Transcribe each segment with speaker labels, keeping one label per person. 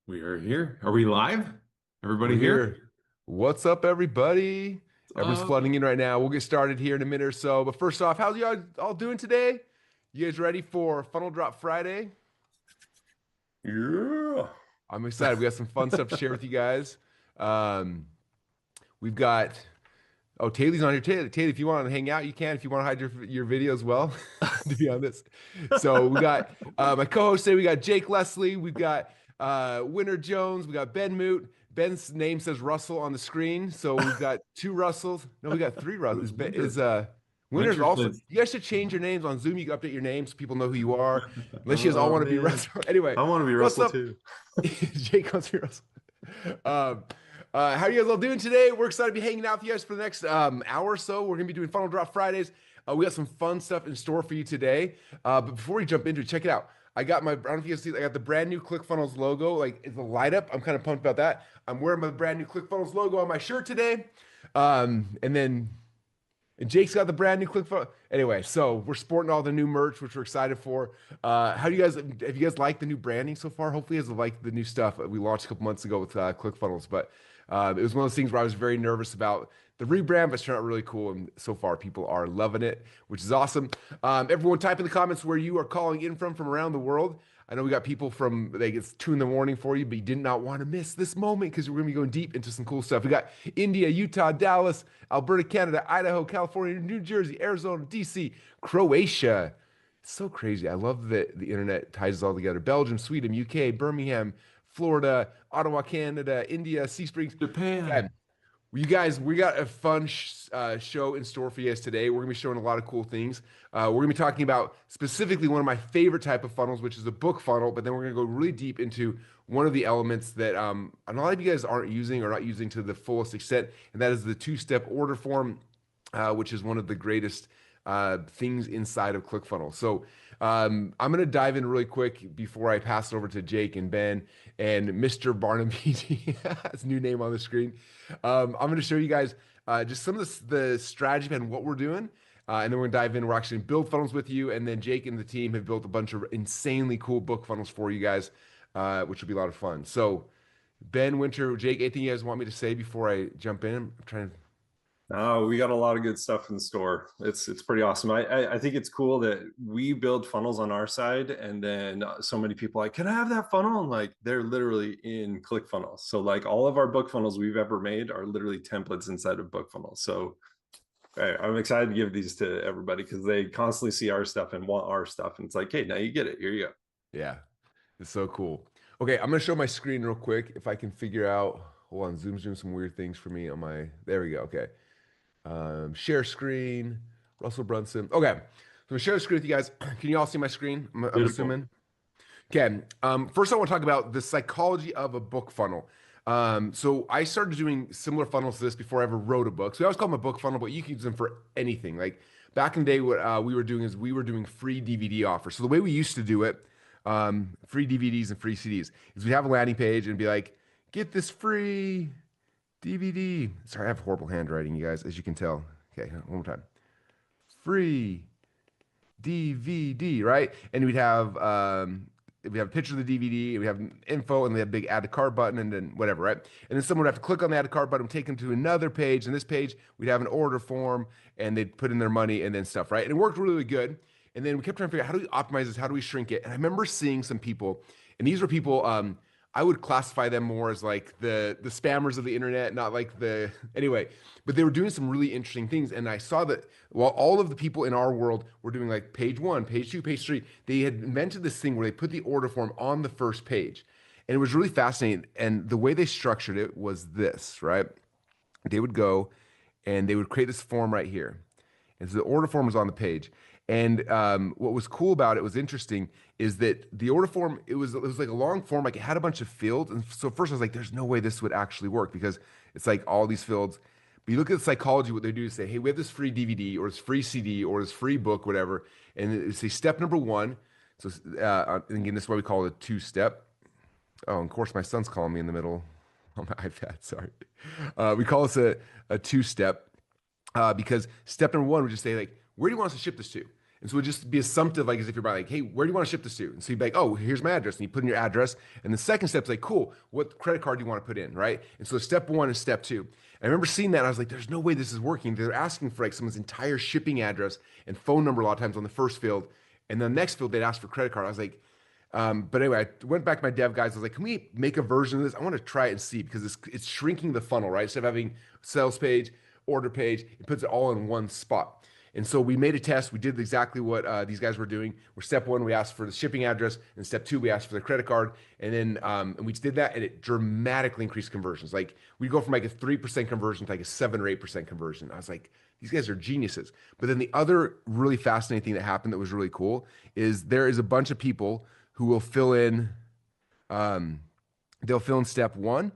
Speaker 1: We are here. Are we live?
Speaker 2: We're
Speaker 1: Everybody here?
Speaker 2: here. What's up, everybody? Everyone's
Speaker 1: Uh,
Speaker 2: flooding in right now. We'll get started here in a minute or so. But first off, how's y'all all doing today? You guys ready for Funnel Drop Friday?
Speaker 1: yeah.
Speaker 2: I'm excited. We got some fun stuff to share with you guys. Um, we've got Taylor's on here. Taylor, if you want to hang out, you can. If you want to hide your video as well, to be honest. So we got my co-host today. We got Jake Leslie. We've got Winter Jones. We got Ben Moot. Ben's name says Russell on the screen, so we've got two Russells. No, we got three Russells.
Speaker 1: Winter.
Speaker 2: Winter's
Speaker 1: Winter
Speaker 2: also.
Speaker 1: says,
Speaker 2: You guys should change your names on Zoom. You can update your names so people know who you are. Unless you guys all
Speaker 1: oh
Speaker 2: want to be
Speaker 1: man,
Speaker 2: Russell. Anyway,
Speaker 1: I want to be
Speaker 2: what's
Speaker 1: Russell
Speaker 2: up?
Speaker 1: too.
Speaker 2: Jake wants to be Russell. Um, how are you guys all doing today? We're excited to be hanging out with you guys for the next hour or so. We're going to be doing Funnel Drop Fridays. We got some fun stuff in store for you today. But before we jump into it, check it out. I don't know if you guys see, I got the brand new ClickFunnels logo. Like, it's a light up. I'm kind of pumped about that. I'm wearing my brand new ClickFunnels logo on my shirt today. And Jake's got the brand new ClickFunnels. Anyway, so we're sporting all the new merch, which we're excited for. How do you guys, have you guys liked the new branding so far? Hopefully, you guys have liked the new stuff we launched a couple months ago with ClickFunnels. But it was one of those things where I was very nervous about the rebrand, but it's turned out really cool. And so far, people are loving it, which is awesome. Everyone, type in the comments where you are calling in from around the world. I know we got people from like it's 2 in the morning for you, but you did not want to miss this moment because we're gonna be going deep into some cool stuff. We got India, Utah, Dallas, Alberta, Canada, Idaho, California, New Jersey, Arizona, DC, Croatia. It's so crazy. I love that the internet ties us all together. Belgium, Sweden, UK, Birmingham, Florida, Ottawa, Canada, India, Sea Springs.
Speaker 1: Japan.
Speaker 2: Okay, you guys, we got a fun show in store for you guys today. We're gonna be showing a lot of cool things. We're gonna be talking about specifically one of my favorite type of funnels, which is a book funnel. But then we're gonna go really deep into one of the elements that a lot of you guys aren't using or not using to the fullest extent, and that is the two-step order form, which is one of the greatest things inside of ClickFunnels. So I'm going to dive in really quick before I pass it over to Jake and Ben and Mr. Barnaby. His new name on the screen. I'm going to show you guys just some of the strategy behind what we're doing. And then we're gonna dive in. We're actually gonna build funnels with you, and then Jake and the team have built a bunch of insanely cool book funnels for you guys, which will be a lot of fun. So, Ben, Winter, Jake, anything you guys want me to say before I jump in? I'm trying to.
Speaker 1: Oh, we got a lot of good stuff in the store. It's pretty awesome. I think it's cool that we build funnels on our side, and then so many people are like, can I have that funnel? And like they're literally in ClickFunnels. So like all of our book funnels we've ever made are literally templates inside of book funnels. So I'm excited to give these to everybody because they constantly see our stuff and want our stuff. And it's like, hey, now you get it. Here you go.
Speaker 2: Yeah, it's so cool. Okay, I'm gonna show my screen real quick if I can figure out. Hold on, Zoom's doing some weird things for me on my. There we go. Okay, share screen. Russell Brunson. Okay, so I'm gonna share the screen with you guys. Can you all see my screen? I'm
Speaker 1: Beautiful.
Speaker 2: assuming. Okay. First, I want to talk about the psychology of a book funnel. So I started doing similar funnels to this before I ever wrote a book. So I always call them a book funnel, but you can use them for anything. Like back in the day, what we were doing is we were doing free DVD offers. So the way we used to do it, free DVDs and free CDs, is we'd have a landing page and be like, get this free DVD. Sorry, I have horrible handwriting, you guys, as you can tell. Okay, one more time. Free DVD, right? And we'd have a picture of the DVD, we have info, and we have a big add to cart button, and then whatever, right? And then someone would have to click on the add to cart button, take them to another page. And this page, we'd have an order form, and they'd put in their money and then stuff, right? And it worked really good. And then we kept trying to figure out how do we optimize this? How do we shrink it? And I remember seeing some people, and these were people, I would classify them more as like the spammers of the internet, not like the anyway. But they were doing some really interesting things, and I saw that while all of the people in our world were doing like page one, page two, page three, they had invented this thing where they put the order form on the first page, and it was really fascinating. And the way they structured it was this, right? They would go and they would create this form right here. And so the order form was on the page. And what was cool about it was interesting is that the order form it was like a long form, like it had a bunch of fields. And so first I was like, there's no way this would actually work because it's like all these fields. But you look at the psychology, what they do is say, hey, we have this free DVD or this free CD or this free book, whatever. And they say step number one. So and again, this is why we call it a two-step. Oh, and of course, my son's calling me in the middle on my iPad. Sorry. We call this a two-step because step number one would just say like, where do you want us to ship this to? And so it would just be assumptive, like as if you're like, hey, where do you want to ship this to? And so you'd be like, oh, here's my address. And you put in your address. And the second step is like, cool, what credit card do you want to put in, right? And so step one and step two. I remember seeing that and I was like, there's no way this is working. They're asking for like someone's entire shipping address and phone number a lot of times on the first field. And then the next field, they'd ask for credit card. I was like, but anyway, I went back to my dev guys. I was like, can we make a version of this? I want to try it and see because it's shrinking the funnel, right? Instead of having sales page, order page, it puts it all in one spot. And so we made a test. We did exactly what these guys were doing. Where step one, we asked for the shipping address, and step two, we asked for the credit card. And then and we did that, and it dramatically increased conversions. Like we go from like a 3% conversion to like a 7 or 8% conversion. I was like, these guys are geniuses. But then the other really fascinating thing that happened that was really cool is there is a bunch of people who will fill in, they'll fill in step one,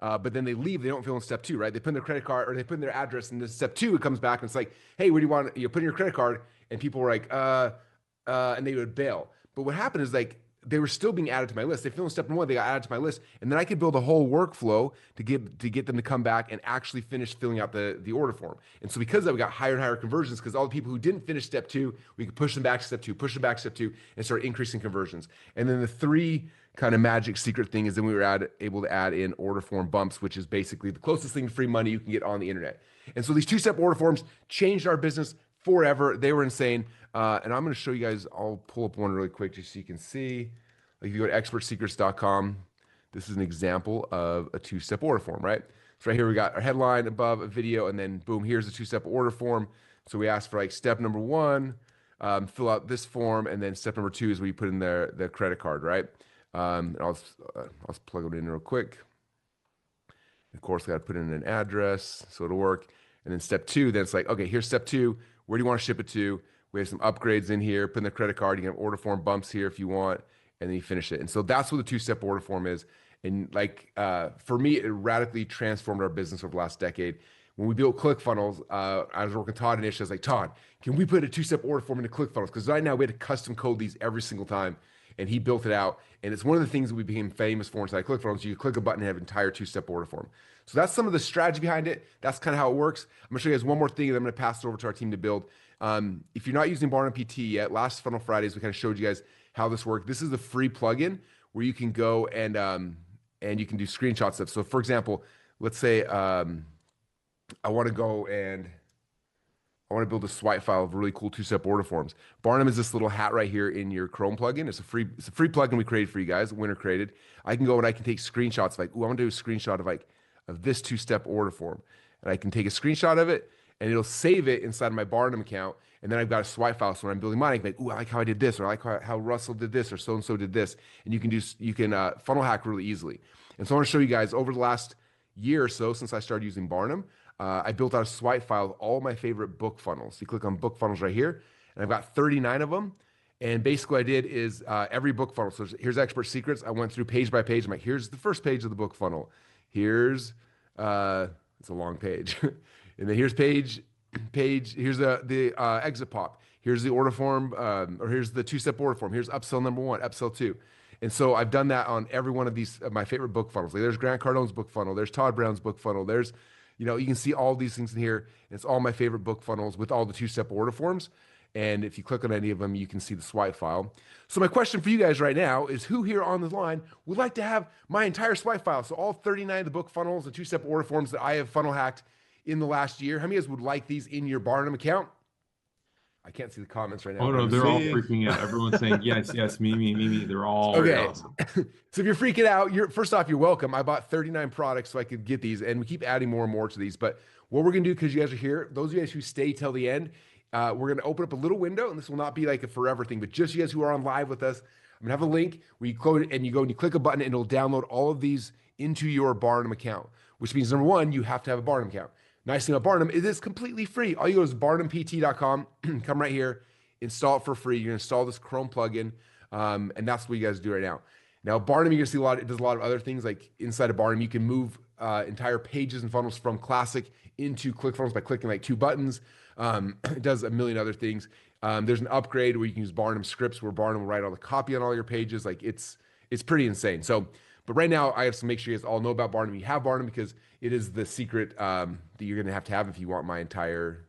Speaker 2: but then they leave. They don't fill in step two, right? They put in their credit card or they put in their address, and then step two, it comes back and it's like, hey, where do you want? You put in your credit card, and people were like, and they would bail. But what happened is like they were still being added to my list. They filled in step one, they got added to my list, and then I could build a whole workflow to get them to come back and actually finish filling out the order form. And so because of that, we got higher and higher conversions because all the people who didn't finish step two, we could push them back to step two, push them back to step two, and start increasing conversions. And then the three kind of magic secret thing is then we were able to add in order form bumps, which is basically the closest thing to free money you can get on the internet. And so these two-step order forms changed our business forever. They were insane. And I'm going to show you guys, I'll pull up one really quick just so you can see. Like if you go to expertsecrets.com, this is an example of a two-step order form, right? So right here, we got our headline above, a video, and then boom, here's a two-step order form. So we asked for like step number one, fill out this form, and then step number two is where you put in the credit card, right? And I'll plug it in real quick. Of course, I got to put in an address so it'll work. And then step two, then it's like, okay, here's step two. Where do you want to ship it to? We have some upgrades in here. Put in the credit card. You can have order form bumps here if you want, and then you finish it. And so that's what the two-step order form is. And like for me, it radically transformed our business over the last decade. When we built ClickFunnels, I was working with Todd initially. I was like, Todd, can we put a two-step order form into ClickFunnels? Because right now we had to custom code these every single time. And he built it out. And it's one of the things that we became famous for inside ClickFunnels. You click a button and have an entire two-step order form. So that's some of the strategy behind it. That's kind of how it works. I'm gonna show you guys one more thing, and I'm gonna pass it over to our team to build. If you're not using Barnum PT yet, last Funnel Fridays, we kind of showed you guys how this worked. This is the free plugin where you can go and you can do screenshot stuff. So for example, let's say I want to go and I want to build a swipe file of really cool two-step order forms. Barnum is this little hat right here in your Chrome plugin. It's a free plugin we created for you guys, winner created. I can go and I can take screenshots like, ooh, I want to do a screenshot of this two-step order form. And I can take a screenshot of it and it'll save it inside of my Barnum account. And then I've got a swipe file. So when I'm building mine, I can be like, ooh, I like how I did this, or I like how Russell did this, or so-and-so did this. And you can funnel hack really easily. And so I want to show you guys over the last year or so since I started using Barnum, I built out a swipe file of all my favorite book funnels. You click on book funnels right here, and I've got 39 of them. And basically what I did is every book funnel. So here's Expert Secrets. I went through page by page. I'm like, here's the first page of the book funnel. Here's, it's a long page. And then here's here's the exit pop. Here's the order form, or here's the two-step order form. Here's upsell number one, upsell two. And so I've done that on every one of these, my favorite book funnels. Like there's Grant Cardone's book funnel. There's Todd Brown's book funnel. There's, you can see all these things in here. And it's all my favorite book funnels with all the two-step order forms. And if you click on any of them, you can see the swipe file. So my question for you guys right now is, who here on the line would like to have my entire swipe file? So all 39 of the book funnels and two-step order forms that I have funnel hacked in the last year. How many of you guys would like these in your Barnum account? I can't see the comments right now.
Speaker 3: Oh no, they're all freaking out. Everyone's saying yes, yes, me. They're all
Speaker 2: okay.
Speaker 3: Awesome.
Speaker 2: So if you're freaking out, first off, you're welcome. I bought 39 products so I could get these, and we keep adding more and more to these. But what we're gonna do, because you guys are here, those of you guys who stay till the end, we're gonna open up a little window, and this will not be like a forever thing, but just you guys who are on live with us, I'm gonna have a link where you close it and you go and you click a button, and it'll download all of these into your Barnum account. Which means number one, you have to have a Barnum account. Nice thing about Barnum, it is completely free. All you go is barnumpt.com, come right here, install it for free. You're gonna install this Chrome plugin, and that's what you guys do right now. Now, Barnum, you're gonna see it does a lot of other things. Like inside of Barnum, you can move entire pages and funnels from Classic into ClickFunnels by clicking like two buttons. It does a million other things. There's an upgrade where you can use Barnum scripts where Barnum will write all the copy on all your pages. Like it's pretty insane. So, but right now I have to make sure you guys all know about Barnum. You have Barnum because it is the secret that you're gonna have to have if you want my entire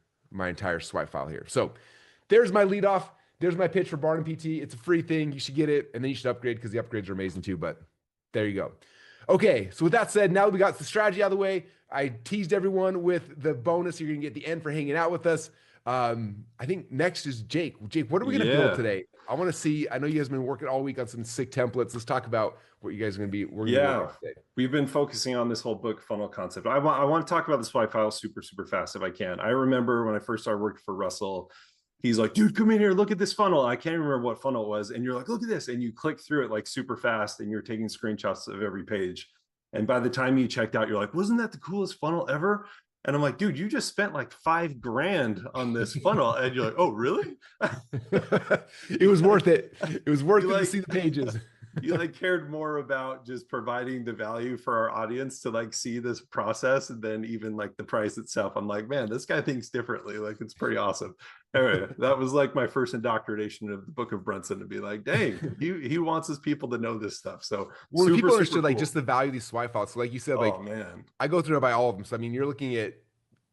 Speaker 2: swipe file here. So there's my lead off. there's my pitch for Barnum PT. It's a free thing. You should get it, and then you should upgrade because the upgrades are amazing too. But there you go. Okay, so with that said, now that we got the strategy out of the way, I teased everyone with the bonus you're gonna get at the end for hanging out with us. I think next is Jake. Jake, what are we gonna build today? I want to see. I know you guys have been working all week on some sick templates. Let's talk about what you guys are gonna be. We're gonna work on today.
Speaker 1: We've been focusing on this whole book funnel concept. I want to talk about the swipe file super fast if I can. I remember when I first started working for Russell. He's like, dude, come in here, look at this funnel. I can't remember what funnel it was. And you're like, look at this. And you click through it like super fast and you're taking screenshots of every page. And by the time you checked out, you're like, wasn't that the coolest funnel ever? And I'm like, dude, you just spent like $5 grand on this funnel. And you're like, oh, really?
Speaker 2: It was worth it. It was worth it to see the pages.
Speaker 1: You like cared more about just providing the value for our audience to like see this process than even like the price itself. I'm like, man, this guy thinks differently. Like, it's pretty awesome. Anyway, that was like my first indoctrination of the Book of Brunson, to be like, dang, he wants his people to know this stuff. So
Speaker 2: well, people understood like just the value of these swipe files. So like you said, like,
Speaker 1: oh man,
Speaker 2: I go through it by all of them. So I mean, you're looking at,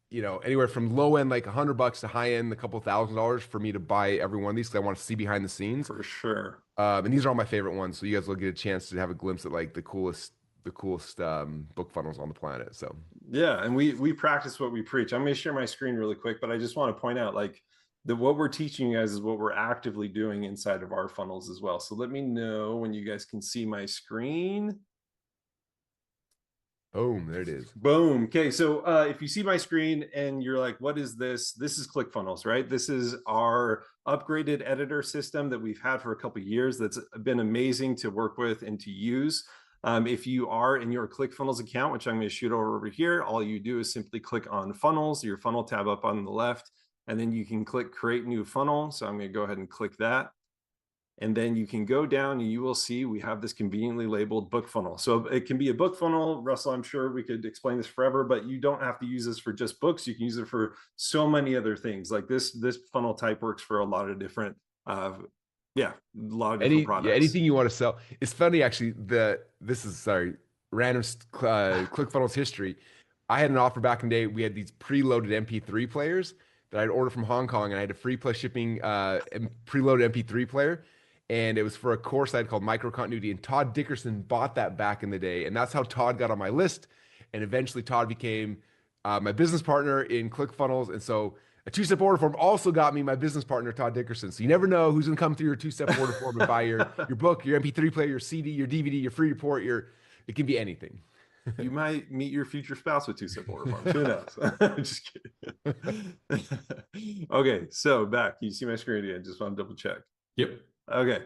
Speaker 2: you know, anywhere from low end like $100 to high end a couple $1,000s for me to buy every one of these because I want to see behind the scenes
Speaker 1: for sure.
Speaker 2: And these are all my favorite ones, so you guys will get a chance to have a glimpse at like the coolest book funnels on the planet. So
Speaker 1: yeah, and we practice what we preach. I'm going to share my screen really quick, but I just want to point out like that what we're teaching you guys is what we're actively doing inside of our funnels as well. So let me know when you guys can see my screen.
Speaker 2: Boom, there it is.
Speaker 1: Boom. Okay, so if you see my screen and you're like, what is this? This is ClickFunnels, right? This is our upgraded editor system that we've had for a couple of years that's been amazing to work with and to use. If you are in your ClickFunnels account, which I'm going to shoot over here, all you do is simply click on funnels, your funnel tab up on the left, and then you can click create new funnel. So I'm going to go ahead and click that. And then you can go down and you will see we have this conveniently labeled book funnel. So it can be a book funnel. Russell, I'm sure we could explain this forever, but you don't have to use this for just books. You can use it for so many other things. Like this funnel type works for a lot of different, a lot of different products.
Speaker 2: Yeah, anything you want to sell. It's funny, actually, random ClickFunnels history. I had an offer back in the day. We had these preloaded MP3 players that I'd ordered from Hong Kong, and I had a free plus shipping preloaded MP3 player. And it was for a course I had called Micro Continuity. And Todd Dickerson bought that back in the day. And that's how Todd got on my list. And eventually Todd became my business partner in ClickFunnels. And so a two-step order form also got me my business partner, Todd Dickerson. So you never know who's going to come through your two-step order form and buy your book, your MP3 player, your CD, your DVD, your free report. It can be anything.
Speaker 1: You might meet your future spouse with two-step order forms. Who knows? Just kidding. Okay, so back. You see my screen again. Just want to double check.
Speaker 3: Yep.
Speaker 1: Okay,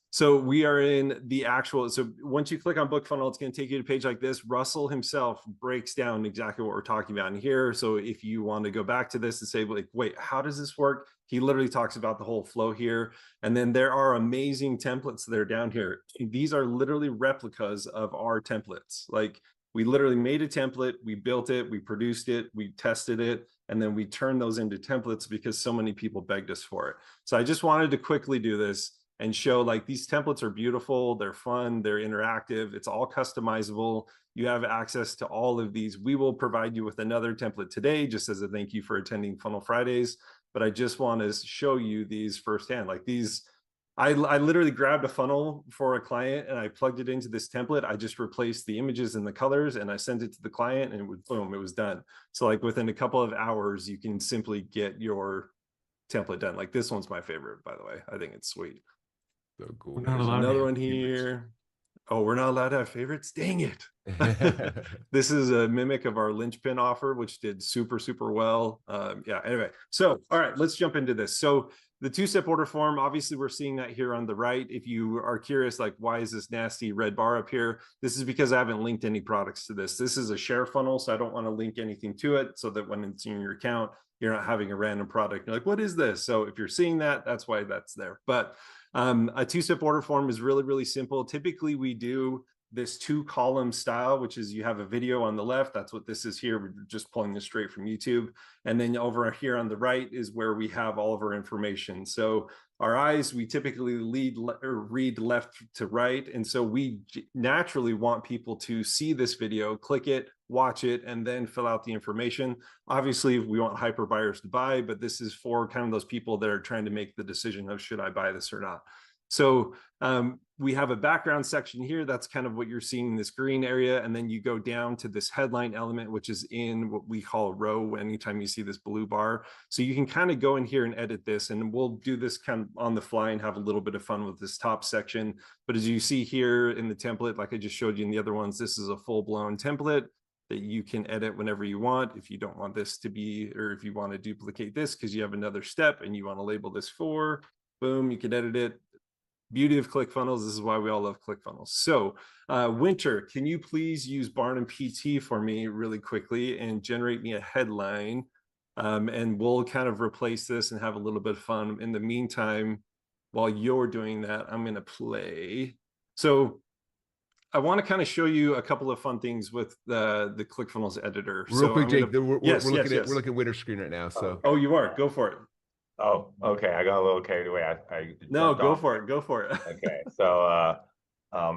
Speaker 1: so we are in the actual, so once you click on book funnel, it's going to take you to a page like this. Russell himself breaks down exactly what we're talking about in here. So if you want to go back to this and say, like, wait, how does this work? He literally talks about the whole flow here. And then there are amazing templates that are down here. These are literally replicas of our templates. Like, we literally made a template, we built it, we produced it, we tested it, and then we turned those into templates because so many people begged us for it. So I just wanted to quickly do this and show like these templates are beautiful, they're fun, they're interactive, it's all customizable. You have access to all of these. We will provide you with another template today, just as a thank you for attending Funnel Fridays. But I just want to show you these firsthand. Like these, I literally grabbed a funnel for a client and I plugged it into this template. I just replaced the images and the colors and I sent it to the client and boom, it was done. So like within a couple of hours, you can simply get your template done. Like this one's my favorite, by the way. I think it's sweet.
Speaker 2: So cool.
Speaker 1: There's another one here. Oh, we're not allowed to have favorites? Dang it. This is a mimic of our linchpin offer, which did super well. Yeah, anyway. So, all right, let's jump into this. So the two-step order form, obviously we're seeing that here on the right. If you are curious, like, why is this nasty red bar up here? This is because I haven't linked any products to this. This is a share funnel, so I don't want to link anything to it so that when it's in your account, you're not having a random product. You're like, what is this? So if you're seeing that, that's why that's there. But a two-step order form is really simple. Typically, we do this two-column style, which is you have a video on the left. That's what this is here. We're just pulling this straight from YouTube. And then over here on the right is where we have all of our information. So our eyes, we typically read left to right. And so we naturally want people to see this video, click it, watch it, and then fill out the information. Obviously, we want hyper buyers to buy, but this is for kind of those people that are trying to make the decision of should I buy this or not. So we have a background section here. That's kind of what you're seeing in this green area. And then you go down to this headline element, which is in what we call a row anytime you see this blue bar. So you can kind of go in here and edit this, and we'll do this kind of on the fly and have a little bit of fun with this top section. But as you see here in the template, like I just showed you in the other ones, this is a full-blown template that you can edit whenever you want. If you don't want this to be, or if you want to duplicate this because you have another step and you want to label this for, boom, you can edit it. Beauty of ClickFunnels. This is why we all love ClickFunnels. So Winter, can you please use Barnum PT for me really quickly and generate me a headline? And we'll kind of replace this and have a little bit of fun. In the meantime, while you're doing that, I'm going to play. So I want to kind of show you a couple of fun things with the ClickFunnels editor.
Speaker 2: Real quick, Jake, we're looking
Speaker 1: at
Speaker 2: Winter's screen right now. So
Speaker 1: oh, you are. Go for it.
Speaker 4: Oh, okay. I got a little carried away.
Speaker 1: No, go
Speaker 4: off.
Speaker 1: for it. Go for it.
Speaker 4: Okay, so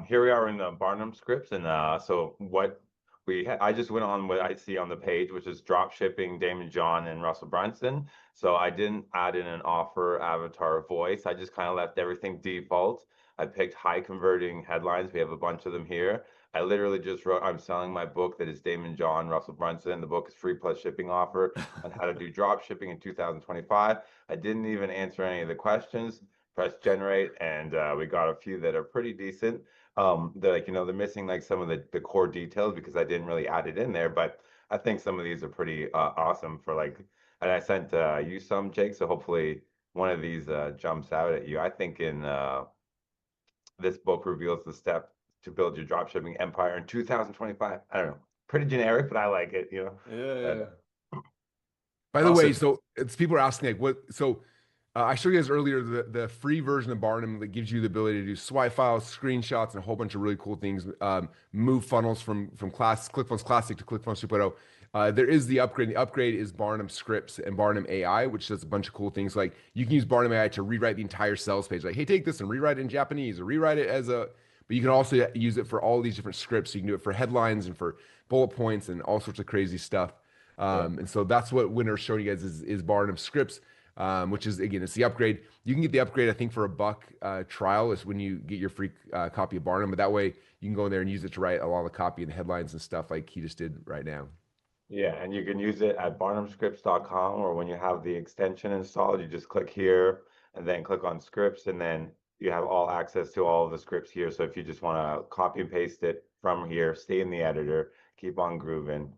Speaker 4: here we are in the Barnum scripts, and so what I just went on what I see on the page, which is drop shipping, Daymond John and Russell Brunson. So I didn't add in an offer, avatar, voice. I just kind of left everything default. I picked high converting headlines. We have a bunch of them here. I literally just wrote, I'm selling my book that is Daymond John, Russell Brunson. The book is free plus shipping offer on how to do drop shipping in 2025. I didn't even answer any of the questions. Press generate, and we got a few that are pretty decent. They're like, they're missing like some of the core details because I didn't really add it in there, but I think some of these are pretty awesome for like, and I sent you some, Jake, so hopefully one of these jumps out at you. I think in this book reveals the step to build your dropshipping empire in 2025. I don't know, pretty generic, but I like it,
Speaker 1: Yeah.
Speaker 2: By the way, so it's people are asking like what, so I showed you guys earlier the free version of Barnum that gives you the ability to do swipe files, screenshots, and a whole bunch of really cool things. Move funnels from ClickFunnels Classic to ClickFunnels 2.0. There is the upgrade. The upgrade is Barnum Scripts and Barnum AI, which does a bunch of cool things. Like you can use Barnum AI to rewrite the entire sales page. Like, hey, take this and rewrite it in Japanese, or rewrite it as a. But you can also use it for all these different scripts. So you can do it for headlines and for bullet points and all sorts of crazy stuff. And so that's what Winter's showing you guys is Barnum Scripts. Which is, again, it's the upgrade. You can get the upgrade, I think, for $1 trial is when you get your free copy of Barnum. But that way you can go in there and use it to write a lot of the copy and headlines and stuff like he just did right now.
Speaker 4: Yeah, and you can use it at barnumscripts.com, or when you have the extension installed, you just click here and then click on scripts, and then you have all access to all of the scripts here. So if you just want to copy and paste it from here, stay in the editor, keep on grooving.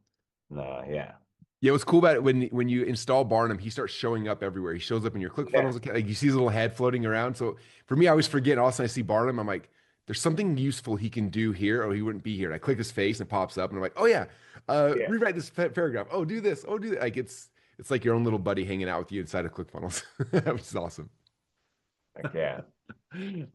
Speaker 4: Yeah.
Speaker 2: Yeah, what's cool about it when you install Barnum, he starts showing up everywhere. He shows up in your ClickFunnels account. Like you see his little head floating around. So for me, I always forget. All of a sudden I see Barnum, I'm like, there's something useful he can do here, or he wouldn't be here. And I click his face and it pops up, and I'm like, oh yeah, rewrite this paragraph. Oh, do this. Oh, do that. Like it's like your own little buddy hanging out with you inside of ClickFunnels, which is awesome.
Speaker 4: Yeah.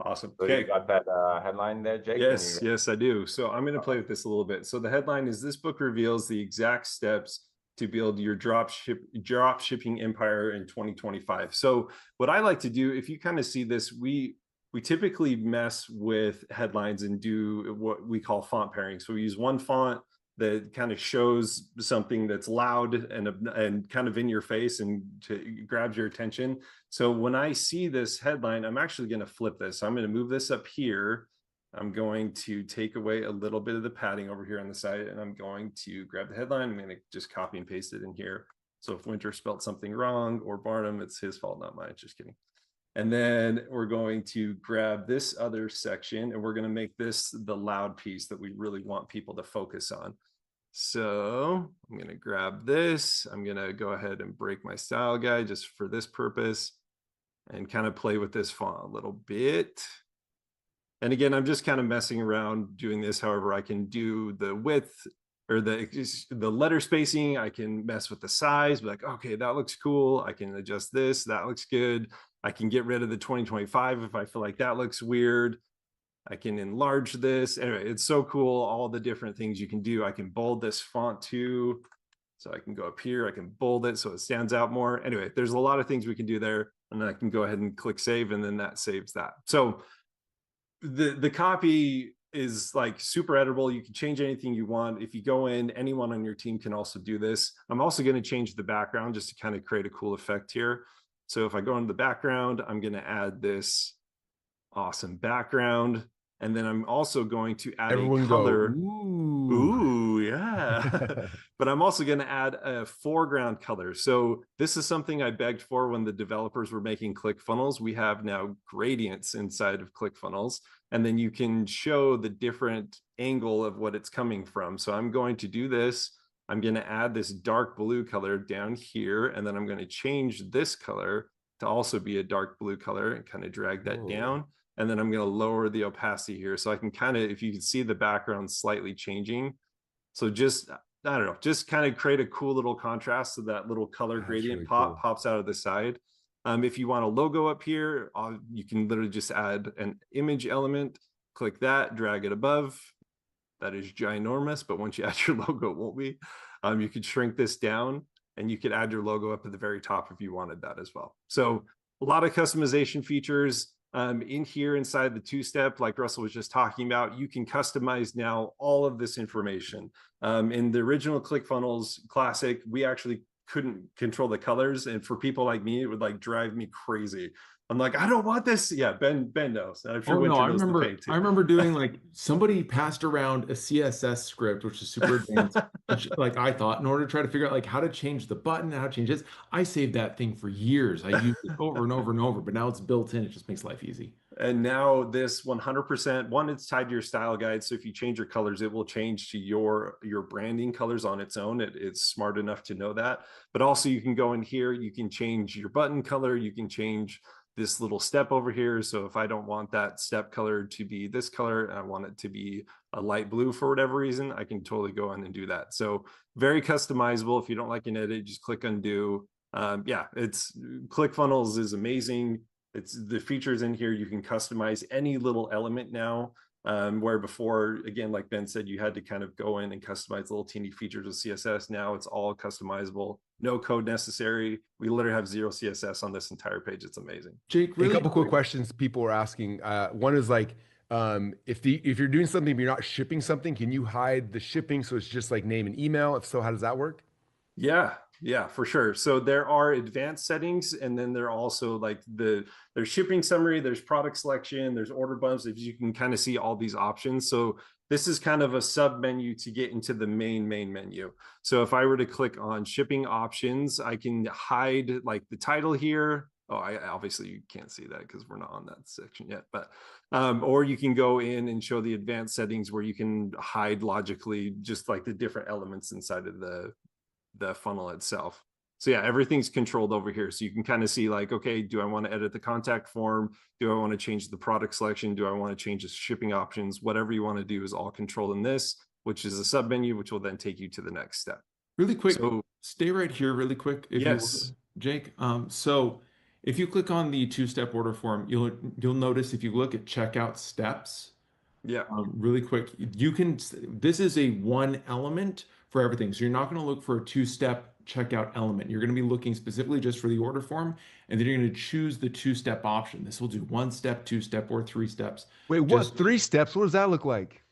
Speaker 1: Awesome.
Speaker 4: So
Speaker 1: Okay.
Speaker 4: you got that headline there, Jake?
Speaker 1: Yes, I do. So I'm going to play with this a little bit. So the headline is, this book reveals the exact steps to build your drop shipping empire in 2025. So what I like to do, if you kind of see this, we typically mess with headlines and do what we call font pairing. So we use one font that kind of shows something that's loud and kind of in your face and grabs your attention. So when I see this headline, I'm actually going to flip this. I'm going to move this up here. I'm going to take away a little bit of the padding over here on the side, and I'm going to grab the headline. I'm going to just copy and paste it in here. So if Winter spelled something wrong, or Barnum, it's his fault, not mine. Just kidding. And then we're going to grab this other section, and we're going to make this the loud piece that we really want people to focus on. So I'm going to grab this. I'm going to go ahead and break my style guide just for this purpose and kind of play with this font a little bit. And again, I'm just kind of messing around doing this. However, I can do the width or the letter spacing. I can mess with the size, be like, okay, that looks cool. I can adjust this. That looks good. I can get rid of the 2025 if I feel like that looks weird. I can enlarge this. Anyway, it's so cool. All the different things you can do. I can bold this font too. So I can go up here. I can bold it so it stands out more. Anyway, there's a lot of things we can do there. and I can go ahead and click save, and then that saves that. So the copy is like super editable. You can change anything you want. If you go in, anyone on your team can also do this. I'm also going to change the background just to kind of create a cool effect here. So if I go into the background, I'm going to add this awesome background. And then I'm also going to add
Speaker 2: Everyone
Speaker 1: a color.
Speaker 2: go,
Speaker 1: Ooh, yeah. But I'm also going to add a foreground color. So this is something I begged for when the developers were making ClickFunnels. We have now gradients inside of ClickFunnels, and then you can show the different angle of what it's coming from. So I'm going to do this. I'm going to add this dark blue color down here, and then I'm going to change this color to also be a dark blue color and kind of drag that down. And then I'm going to lower the opacity here. So I can kind of, if you can see the background slightly changing. So just, I don't know, just kind of create a cool little contrast so that little color gradient
Speaker 2: really cool.
Speaker 1: pops out of the side. If you want a logo up here, you can literally just add an image element, click that, drag it above. That is ginormous, but once you add your logo, it won't be. You could shrink this down, and you could add your logo up at the very top if you wanted that as well. So a lot of customization features. In here inside the two-step, like Russell was just talking about, you can customize now all of this information. In the original ClickFunnels Classic, we actually couldn't control the colors, and for people like me, it would like drive me crazy. I'm like, I don't want this. Yeah, Ben knows. I'm sure Winter knows the pain too.
Speaker 3: I remember doing like somebody passed around a CSS script, which is super advanced, which, like I thought, in order to try to figure out like how to change the button, how to change this. I saved that thing for years. I used it over and over and over, but now it's built in. It just makes life easy.
Speaker 1: And now this 100%, one, it's tied to your style guide. So if you change your colors, it will change to your branding colors on its own. It's smart enough to know that. But also you can go in here, you can change your button color, you can change this little step over here. So if I don't want that step color to be this color, and I want it to be a light blue for whatever reason, I can totally go in and do that. So very customizable. If you don't like an edit, just click undo. Yeah, it's ClickFunnels is amazing. It's the features in here. You can customize any little element now, where before, again, like Ben said, you had to kind of go in and customize little teeny features with CSS. Now it's all customizable, no code necessary. We literally have 0 CSS on this entire page. It's amazing.
Speaker 3: Jake,
Speaker 2: a couple quick questions people were asking. One is like, if you're doing something but you're not shipping something, can you hide the shipping so it's just like name and email? If so, how does that work?
Speaker 1: Yeah, for sure. So there are advanced settings, and then there are also like there's shipping summary, there's product selection, there's order bumps. If you can kind of see all these options. So this is kind of a sub menu to get into the main menu. So if I were to click on shipping options, I can hide like the title here. Oh, I obviously you can't see that because we're not on that section yet, but or you can go in and show the advanced settings where you can hide logically just like the different elements inside of the funnel itself. So yeah, everything's controlled over here. So you can kind of see like, okay, do I want to edit the contact form? Do I want to change the product selection? Do I want to change the shipping options? Whatever you want to do is all controlled in this, which is a sub menu, which will then take you to the next step.
Speaker 3: Really quick,
Speaker 1: So,
Speaker 3: stay right here really quick. If
Speaker 1: yes.
Speaker 3: you, Jake. So if you click on the two-step order form, you'll notice if you look at checkout steps,
Speaker 1: Yeah.
Speaker 3: really quick, this is a one element for everything. So you're not going to look for a two-step checkout element. You're going to be looking specifically just for the order form, and then you're going to choose the two-step option. This will do 1 step, 2 step, or 3 steps.
Speaker 2: Wait, what? 3 steps? What does that look like?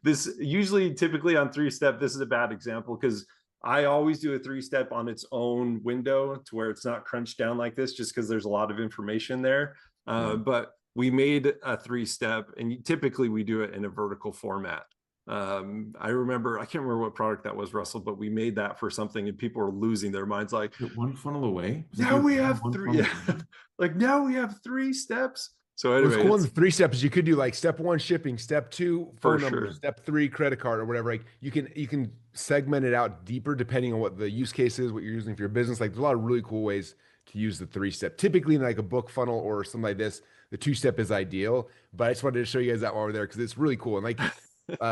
Speaker 1: This usually typically on 3-step, this is a bad example because I always do a 3-step on its own window to where it's not crunched down like this, just because there's a lot of information there. But we made a 3-step, and typically we do it in a vertical format. I remember, I can't remember what product that was, Russell, but we made that for something and people were losing their minds. Like,
Speaker 3: one funnel away.
Speaker 1: Now we have 3. Yeah. Like now we have 3 steps. So anyway,
Speaker 2: what's cool in the 3 steps is you could do like step 1 shipping, step 2 phone number, step 3 credit card or whatever. Like you can segment it out deeper depending on what the use case is, what you're using for your business. Like there's a lot of really cool ways to use the 3-step. Typically in like a book funnel or something like this, the 2-step is ideal. But I just wanted to show you guys that while we're there because it's really cool. And like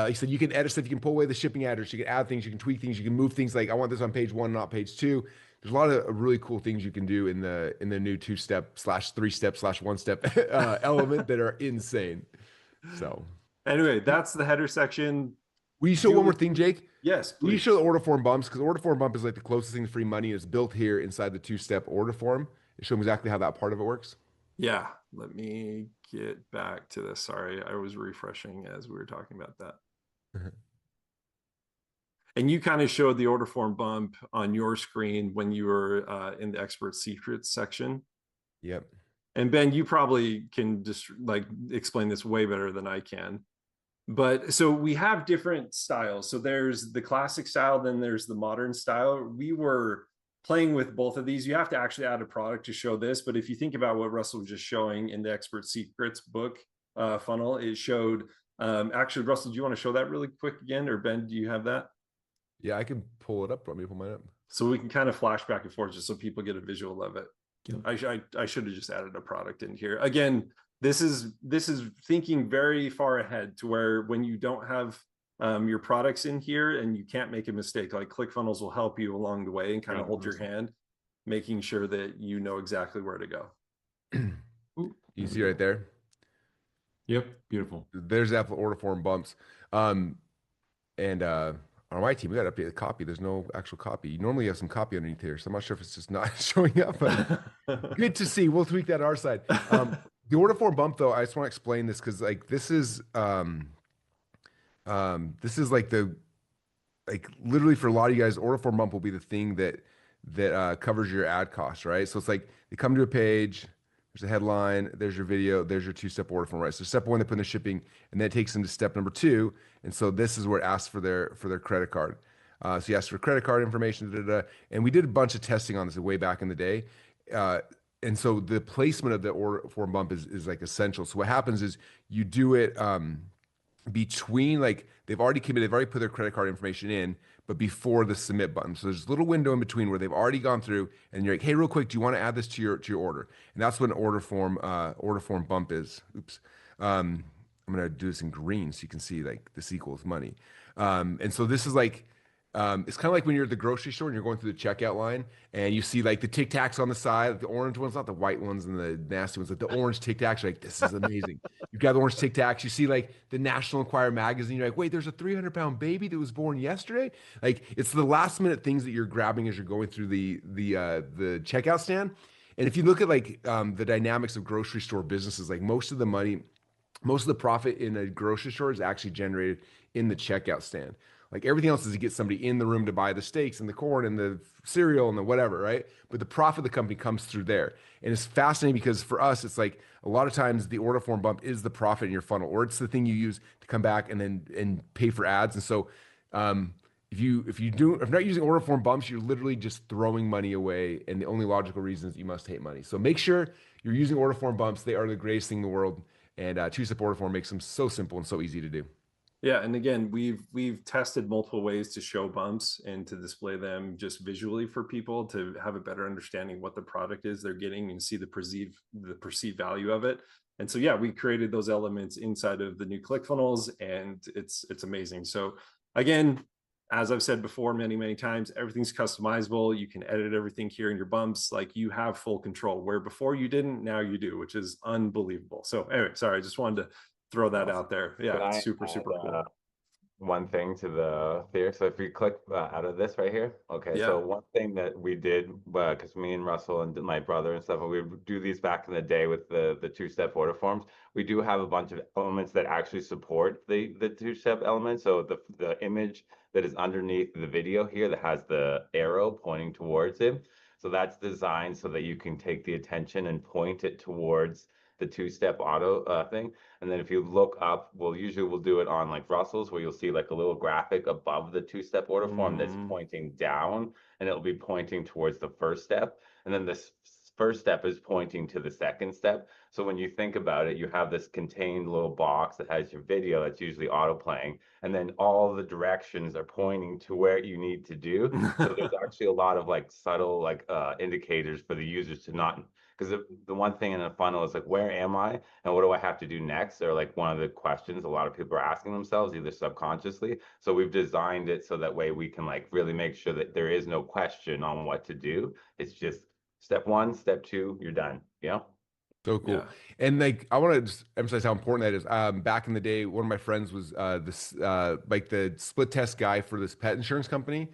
Speaker 2: you said, you can edit stuff, you can pull away the shipping address, you can add things, you can tweak things, you can move things. Like I want this on page 1, not page 2. There's a lot of really cool things you can do in the new 2-step / 3-step / 1-step element that are insane. So
Speaker 1: anyway, that's the header section.
Speaker 2: Will you show one more thing, Jake?
Speaker 1: Yes,
Speaker 2: Will you
Speaker 1: please.
Speaker 2: show the order form bumps? Because order form bump is like the closest thing to free money. It's built here inside the two-step order form. Show them exactly how that part of it works.
Speaker 1: Yeah, let me get back to this. Sorry, I was refreshing as we were talking about that. And you kind of showed the order form bump on your screen when you were in the expert secrets section.
Speaker 2: Yep.
Speaker 1: And Ben, you probably can just like explain this way better than I can. But so we have different styles. So there's the classic style, then there's the modern style. We were playing with both of these. You have to actually add a product to show this. But if you think about what Russell was just showing in the expert secrets book funnel, it showed, actually, Russell, do you want to show that really quick again? Or Ben, do you have that?
Speaker 2: Yeah, I can pull it up. Let me pull mine up.
Speaker 1: So we can kind of flash back and forth just so people get a visual of it.
Speaker 3: Yeah.
Speaker 1: I should have just added a product in here. Again, this is thinking very far ahead to where when you don't have your products in here and you can't make a mistake, like ClickFunnels will help you along the way and kind of hold your hand, making sure that you know exactly where to go.
Speaker 2: You see right there?
Speaker 3: Yep, beautiful.
Speaker 2: There's the Apple order form bumps. On my team, we got to update the copy. There's no actual copy. You normally have some copy underneath here, so I'm not sure if it's just not showing up, but good to see. We'll tweak that our side. The order form bump, though, I just want to explain this because like this is like literally for a lot of you guys, order form bump will be the thing that covers your ad costs, right? So it's like they come to a page, there's a headline, there's your video, there's your two-step order form, right? So step one, they put in the shipping, and then it takes them to step number 2. And so this is where it asks for their credit card. So you ask for credit card information, and we did a bunch of testing on this way back in the day. And so the placement of the order form bump is like essential. So what happens is you do it between, like, they've already committed, they've already put their credit card information in, but before the submit button. So there's a little window in between where they've already gone through and you're like, hey, real quick, do you want to add this to your order? And that's what an order form bump is. Oops. I'm going to do this in green so you can see like this equals money. And so this is like, it's kind of like when you're at the grocery store and you're going through the checkout line and you see like the Tic Tacs on the side, the orange ones, not the white ones and the nasty ones, like the orange Tic Tacs. You're like, this is amazing. You've got the orange Tic Tacs. You see like the National Enquirer magazine. You're like, wait, there's a 300-pound baby that was born yesterday. Like it's the last minute things that you're grabbing as you're going through the checkout stand. And if you look at like the dynamics of grocery store businesses, like most of the profit in a grocery store is actually generated in the checkout stand. Like everything else is to get somebody in the room to buy the steaks and the corn and the cereal and the whatever, right? But the profit of the company comes through there. And it's fascinating because for us, it's like a lot of times the order form bump is the profit in your funnel, or it's the thing you use to come back and pay for ads. And so if not using order form bumps, you're literally just throwing money away. And the only logical reason is you must hate money. So make sure you're using order form bumps. They are the greatest thing in the world. And two-step order form makes them so simple and so easy to do.
Speaker 1: Yeah, and again, we've tested multiple ways to show bumps and to display them just visually for people to have a better understanding what the product is they're getting and see the perceived value of it. And so yeah, we created those elements inside of the new ClickFunnels, and it's amazing. So again, as I've said before many times, everything's customizable. You can edit everything here in your bumps. Like you have full control, where before you didn't, now you do, which is unbelievable. So anyway, sorry, I just wanted to throw that out there. Yeah, it's super cool.
Speaker 4: One thing to the theory. So if you click out of this right here, okay. Yeah. So one thing that we did, because me and Russell and my brother and stuff, we would do these back in the day with the two-step order forms. We do have a bunch of elements that actually support the two-step element. So the image that is underneath the video here that has the arrow pointing towards it. So that's designed so that you can take the attention and point it towards the two-step auto thing. And then if you look up, we'll do it on like Russell's, where you'll see like a little graphic above the two-step order form that's pointing down, and it'll be pointing towards the first step. And then this first step is pointing to the second step. So when you think about it, you have this contained little box that has your video that's usually auto playing, and then all the directions are pointing to where you need to do. So there's actually a lot of like subtle like indicators for the users to not, because the one thing in a funnel is like, where am I and what do I have to do next? Or like one of the questions a lot of people are asking themselves, either subconsciously. So we've designed it so that way we can like really make sure that there is no question on what to do. It's just step 1, step 2, you're done. Yeah.
Speaker 2: So cool.
Speaker 1: Yeah.
Speaker 2: And like I want to just emphasize how important that is. Back in the day, one of my friends was this like the split test guy for this pet insurance company.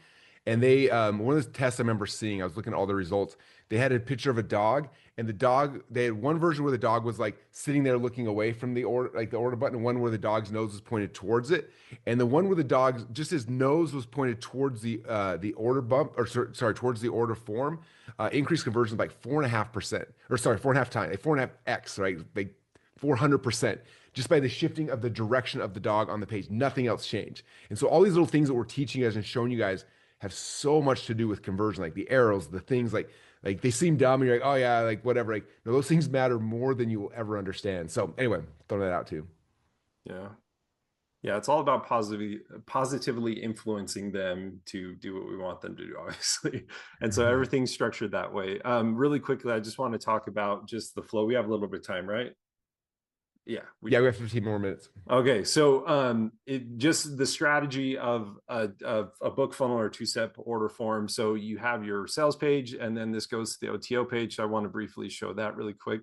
Speaker 2: And they one of the tests I remember seeing, I was looking at all the results. They had a picture of a dog, and the dog, they had one version where the dog was like sitting there looking away from the order, like the order button, and one where the dog's nose was pointed towards it. And the one where the dog's just his nose was pointed towards the order bump, or sorry, towards the order form, increased conversion by 4.5%, or sorry, 4.5 times, like 4.5x, right? Like 400%, just by the shifting of the direction of the dog on the page. Nothing else changed. And so all these little things that we're teaching you guys and showing you guys have so much to do with conversion, like the arrows, the things like they seem dumb and you're like, oh yeah, like whatever. Like no, those things matter more than you will ever understand. So anyway, throw that out too.
Speaker 1: Yeah. Yeah, it's all about positively influencing them to do what we want them to do, obviously. And so everything's structured that way. Really quickly, I just want to talk about just the flow. We have a little bit of time, right? Yeah.
Speaker 2: We have 15 more minutes.
Speaker 1: Okay, so it just the strategy of a book funnel or two-step order form. So you have your sales page, and then this goes to the OTO page. So I want to briefly show that really quick.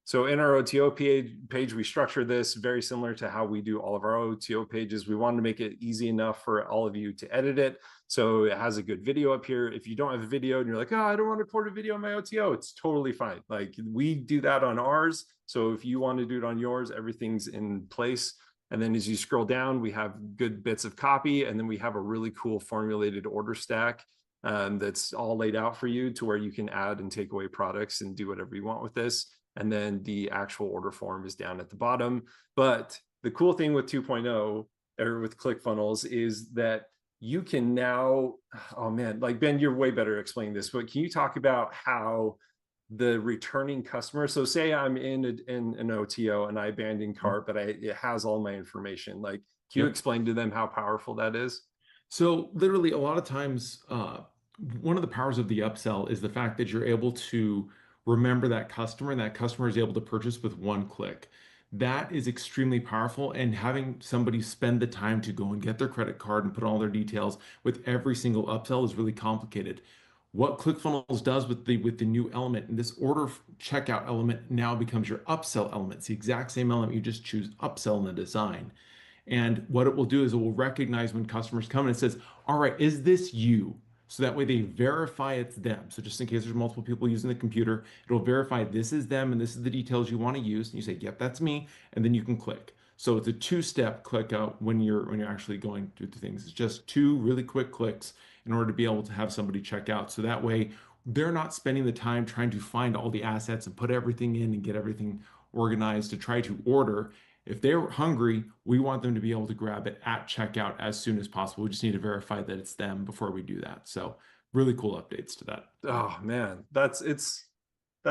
Speaker 1: So in our OTO page, we structure this very similar to how we do all of our OTO pages. We wanted to make it easy enough for all of you to edit it. So it has a good video up here. If you don't have a video and you're like, oh, I don't want to record a video on my OTO, it's totally fine. Like we do that on ours. So if you want to do it on yours, everything's in place. And then as you scroll down, we have good bits of copy. And then we have a really cool formulated order stack that's all laid out for you to where you can add and take away products and do whatever you want with this. And then the actual order form is down at the bottom. But the cool thing with 2.0 or with ClickFunnels is that you can now, oh man, like Ben, you're way better at explaining this, but can you talk about how the returning customer, so say I'm in an OTO and I abandon cart, but it has all my information. Like, can you explain to them how powerful that is?
Speaker 3: So literally a lot of times, one of the powers of the upsell is the fact that you're able to remember that customer, and that customer is able to purchase with one click. That is extremely powerful, and having somebody spend the time to go and get their credit card and put all their details with every single upsell is really complicated. What ClickFunnels does with the new element, and this order checkout element now becomes your upsell element. It's the exact same element, you just choose upsell in the design. And what it will do is it will recognize when customers come and it says, all right, is this you? So that way they verify it's them. So just in case there's multiple people using the computer, it'll verify this is them and this is the details you want to use. And you say, yep, that's me. And then you can click. So it's a two-step click out when you're actually going through the things. It's just two really quick clicks in order to be able to have somebody check out. So that way they're not spending the time trying to find all the assets and put everything in and get everything organized to try to order. If they're hungry, we want them to be able to grab it at checkout as soon as possible. We just need to verify that it's them before we do that. So really cool updates to that.
Speaker 1: Oh man, that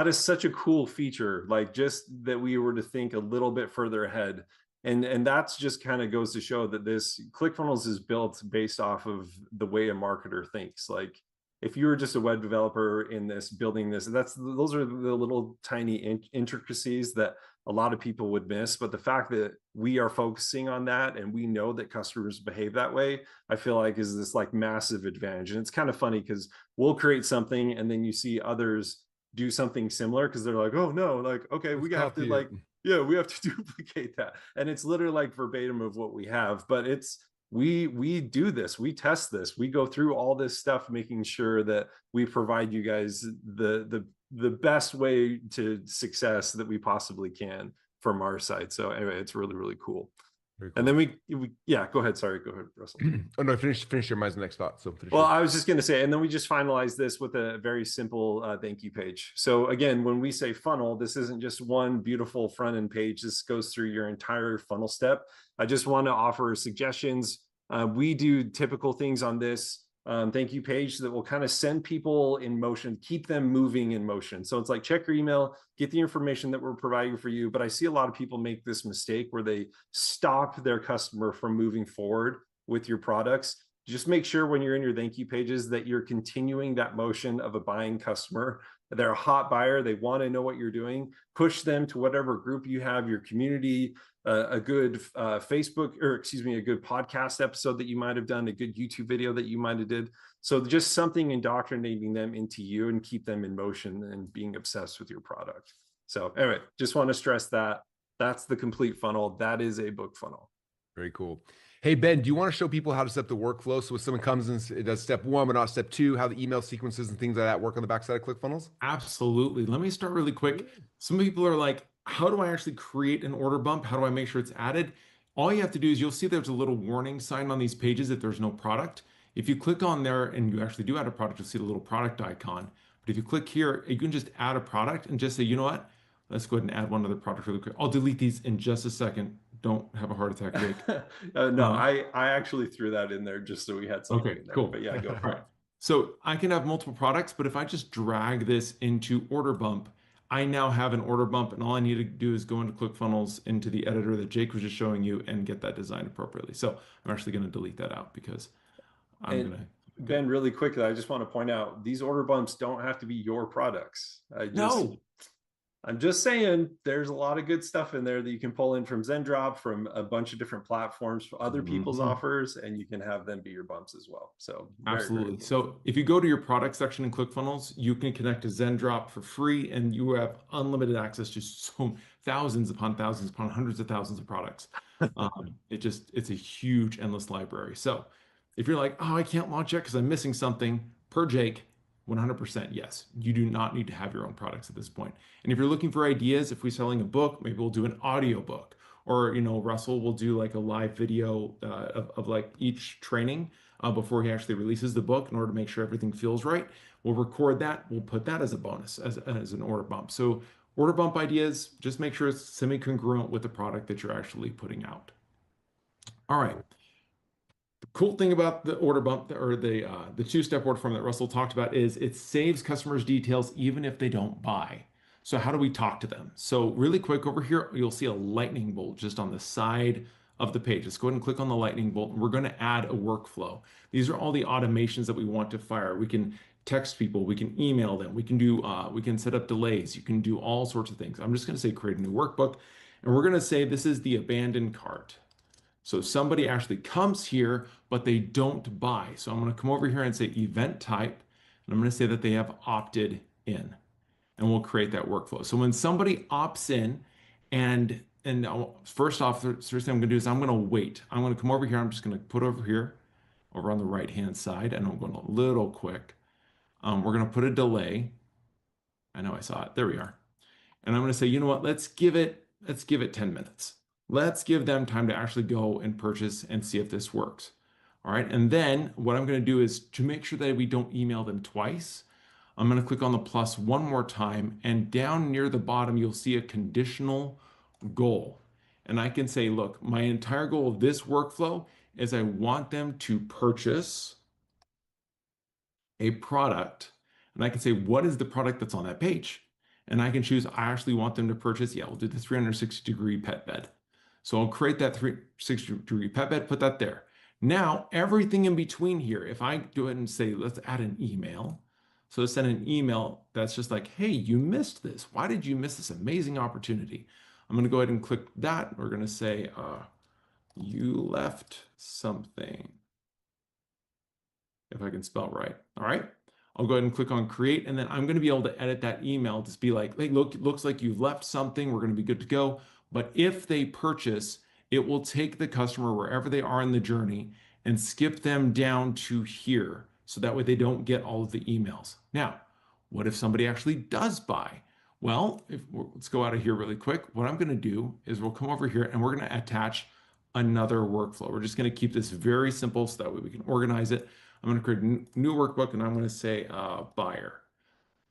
Speaker 1: is such a cool feature. Like just that we were to think a little bit further ahead. And that's just kind of goes to show that this ClickFunnels is built based off of the way a marketer thinks. Like if you were just a web developer in this, building this, those are the little tiny intricacies that a lot of people would miss. But the fact that we are focusing on that and we know that customers behave that way, I feel like is this like massive advantage. And it's kind of funny because we'll create something and then you see others do something similar because they're like, oh no, like, okay, we have to like, yeah, we have to duplicate that. And it's literally like verbatim of what we have, but it's, we do this, we test this, we go through all this stuff, making sure that we provide you guys the best way to success that we possibly can from our side. So anyway, it's really, really cool. Cool. And then we yeah, go ahead. Sorry, go ahead, Russell.
Speaker 2: Oh no, finish your mind's next thought. So
Speaker 1: well, I was just going to say, and then we just finalize this with a very simple thank you page. So again, when we say funnel, this isn't just one beautiful front end page. This goes through your entire funnel step. I just want to offer suggestions. We do typical things on this thank you page that will kind of send people in motion, keep them moving in motion. So it's like, check your email, get the information that we're providing for you. But I see a lot of people make this mistake where they stop their customer from moving forward with your products. Just make sure when you're in your thank you pages that you're continuing that motion of a buying customer. They're a hot buyer. They want to know what you're doing. Push them to whatever group you have, your community, a good Facebook, or excuse me, a good podcast episode that you might have done, a good YouTube video that you might have did. So just something indoctrinating them into you and keep them in motion and being obsessed with your product. So anyway, just want to stress that that's the complete funnel. That is a book funnel.
Speaker 2: Very cool. Hey, Ben, do you want to show people how to set the workflow? So if someone comes and it does step one, but not step two, how the email sequences and things like that work on the backside of ClickFunnels?
Speaker 3: Absolutely. Let me start really quick. Some people are like, how do I actually create an order bump? How do I make sure it's added? All you have to do is you'll see there's a little warning sign on these pages if there's no product. If you click on there and you actually do add a product, you'll see the little product icon. But if you click here, you can just add a product and just say, you know what? Let's go ahead and add one other product really quick. I'll delete these in just a second. Don't have a heart attack, Jake.
Speaker 1: No, I actually threw that in there just so we had something
Speaker 3: Okay,
Speaker 1: in there.
Speaker 3: cool.
Speaker 1: But yeah, go
Speaker 3: All
Speaker 1: for
Speaker 3: right.
Speaker 1: it.
Speaker 3: So I can have multiple products, but if I just drag this into order bump, I now have an order bump, and all I need to do is go into ClickFunnels into the editor that Jake was just showing you and get that designed appropriately. So I'm actually going to delete that out because I'm
Speaker 1: And
Speaker 3: going to.
Speaker 1: Ben, really quickly, I just want to point out these order bumps don't have to be your products.
Speaker 3: No.
Speaker 1: I'm just saying there's a lot of good stuff in there that you can pull in from Zendrop, from a bunch of different platforms, for other people's offers, and you can have them be your bumps as well. So
Speaker 3: Absolutely.
Speaker 1: cool.
Speaker 3: So if you go to your product section in ClickFunnels, you can connect to Zendrop for free, and you have unlimited access to so thousands upon hundreds of thousands of products. It's a huge, endless library. So if you're like, oh, I can't launch yet because I'm missing something, per Jake, 100% yes. You do not need to have your own products at this point. And if you're looking for ideas, if we're selling a book, maybe we'll do an audio book. Or, Russell will do like a live video of like each training before he actually releases the book in order to make sure everything feels right. We'll record that. We'll put that as a bonus, as an order bump. So order bump ideas, just make sure it's semi-congruent with the product that you're actually putting out. All right. The cool thing about the order bump or the two-step order form that Russell talked about is it saves customers' details even if they don't buy. So how do we talk to them? So really quick over here, you'll see a lightning bolt just on the side of the page. Let's go ahead and click on the lightning bolt. And we're going to add a workflow. These are all the automations that we want to fire. We can text people, we can email them, we can set up delays, you can do all sorts of things. I'm just going to say create a new workbook, and we're going to say this is the abandoned cart. So somebody actually comes here, but they don't buy. So I'm going to come over here and say event type, and I'm going to say that they have opted in, and we'll create that workflow. So when somebody opts in, and first off, the first thing I'm going to do is I'm going to wait. I'm going to come over here. I'm just going to put over here, over on the right-hand side, and I'm going a little quick. We're going to put a delay. I know I saw it. There we are. And I'm going to say, you know what? Let's give it 10 minutes. Let's give them time to actually go and purchase and see if this works. All right. And then what I'm going to do is to make sure that we don't email them twice, I'm going to click on the plus one more time, and down near the bottom, you'll see a conditional goal. And I can say, look, my entire goal of this workflow is I want them to purchase a product. And I can say, what is the product that's on that page? And I can choose, I actually want them to purchase, we'll do the 360-degree pet bed. So I'll create that 360-degree pet bed, put that there. Now, everything in between here, if I go ahead and say, let's add an email. So let's send an email that's just like, hey, you missed this. Why did you miss this amazing opportunity? I'm going to go ahead and click that. We're going to say, you left something. If I can spell right. All right. I'll go ahead and click on create, and then I'm going to be able to edit that email. Just be like, hey, look, it looks like you've left something. We're going to be good to go. But if they purchase, it will take the customer wherever they are in the journey and skip them down to here. So that way they don't get all of the emails. Now, what if somebody actually does buy? Well, let's go out of here really quick. What I'm going to do is we'll come over here and we're going to attach another workflow. We're just going to keep this very simple so that way we can organize it. I'm going to create a new workbook, and I'm going to say buyer.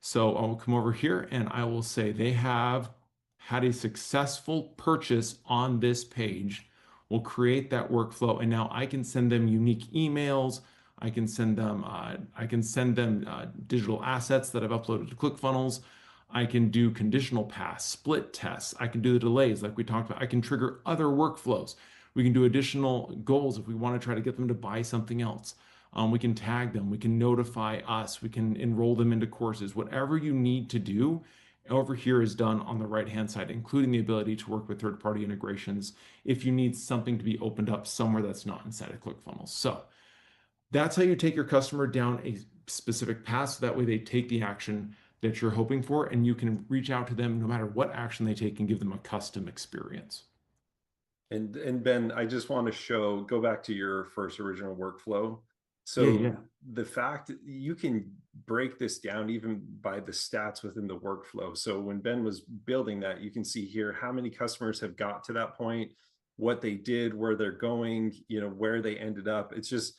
Speaker 3: So I'll come over here and I will say they have had a successful purchase on this page. We'll create that workflow, and now I can send them unique emails. I can send them digital assets that I've uploaded to ClickFunnels. I can do conditional pass, split tests. I can do the delays like we talked about. I can trigger other workflows. We can do additional goals if we want to try to get them to buy something else. We can tag them. We can notify us. We can enroll them into courses. Whatever you need to do over here is done on the right-hand side, including the ability to work with third-party integrations if you need something to be opened up somewhere that's not inside of ClickFunnels. So that's how you take your customer down a specific path, so that way they take the action that you're hoping for, and you can reach out to them no matter what action they take and give them a custom experience.
Speaker 1: And Ben, I just want to go back to your first original workflow. So
Speaker 3: Yeah.
Speaker 1: the fact that you can break this down even by the stats within the workflow. So when Ben was building that, you can see here how many customers have got to that point, what they did, where they're going, where they ended up. It's just,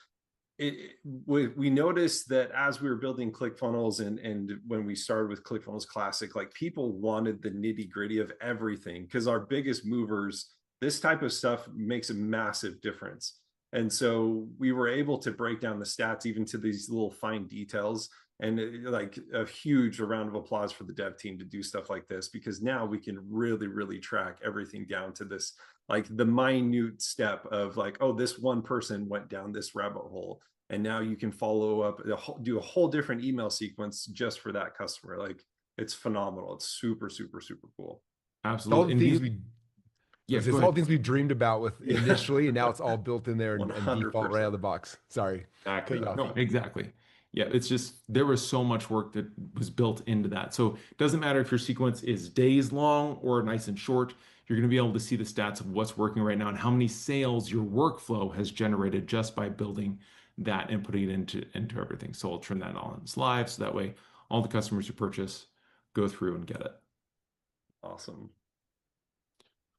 Speaker 1: we noticed that as we were building ClickFunnels and when we started with ClickFunnels Classic, like people wanted the nitty gritty of everything, because our biggest movers, this type of stuff makes a massive difference. And so we were able to break down the stats even to these little fine details, and like a huge round of applause for the dev team to do stuff like this, because now we can really, really track everything down to this, like the minute step of like, oh, this one person went down this rabbit hole. And now you can follow up, do a whole different email sequence just for that customer. Like, it's phenomenal. It's super, super, super cool.
Speaker 3: Absolutely.
Speaker 2: All the things we
Speaker 3: Yeah,
Speaker 2: it's all things we dreamed about with initially, and now it's all built in there and
Speaker 1: 100%.
Speaker 2: default right out of the box. Sorry.
Speaker 3: Exactly.
Speaker 2: Cut you off.
Speaker 3: No, exactly. Yeah, it's just there was so much work that was built into that. So it doesn't matter if your sequence is days long or nice and short, you're going to be able to see the stats of what's working right now and how many sales your workflow has generated just by building that and putting it into everything. So I'll turn that on. It's live, so that way all the customers who purchase go through and get it.
Speaker 1: Awesome.